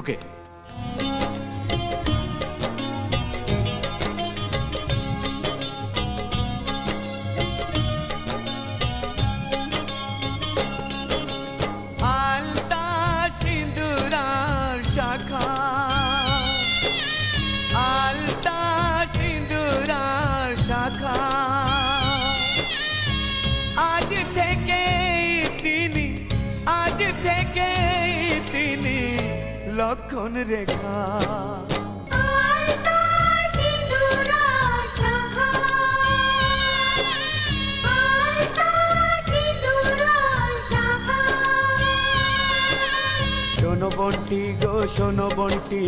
ওকে। আলতা সিঁদুরার শাখা, আলতা সিঁদুরার শাখা, আজ থেকে তিনি, আজ থেকে তিনি লক্ষণ রেখা। শোনো বন্টি গো শোনো বন্টি,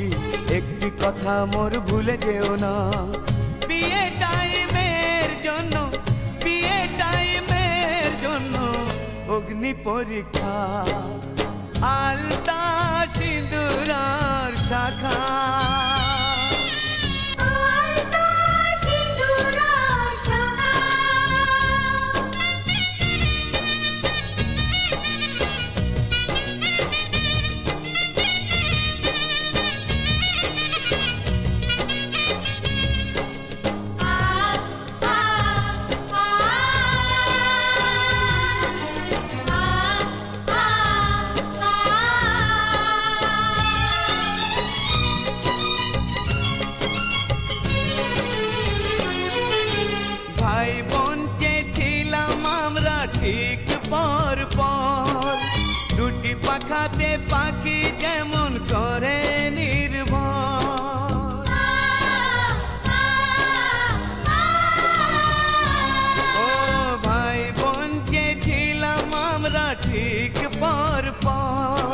একটি কথা মোর ভুলে যেও না। বিয়ে টাইমের জন্য, বিয়ে টাইমের জন্য অগ্নি পরীক্ষা। আলতা সিঁদুরার শাখা, ভাই বোন চেয়েছিলাম আমরা ঠিক পর পর, দুটি পাখাতে পাখি যেমন করে নির্ভর। ও ভাই বোন চেয়েছিলাম আমরা ঠিক পর পর,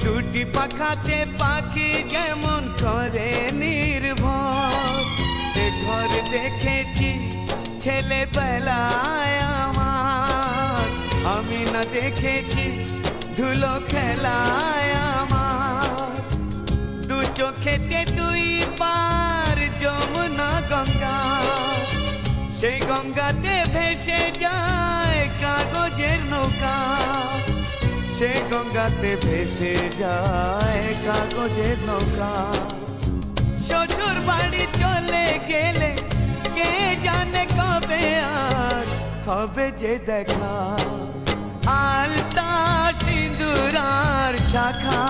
দুটি পাখাতে পাখি যেমন করে নির্ভর। এ ঘর দেখেছি ছেলেবেলায় আমার, আমি না দেখেছি ধুলো খেলায় আমার। দু চোখেতে দুই পার যমুনা গঙ্গা, সেই গঙ্গাতে ভেসে যায় কাগজের নৌকা, সেই গঙ্গাতে ভেসে যায় কাগজের নৌকা। শ্বশুর বাড়ি চলে গেলে কে জানে কবে আর হবে যে দেখা। আলতা সিঁদুরার শাখা,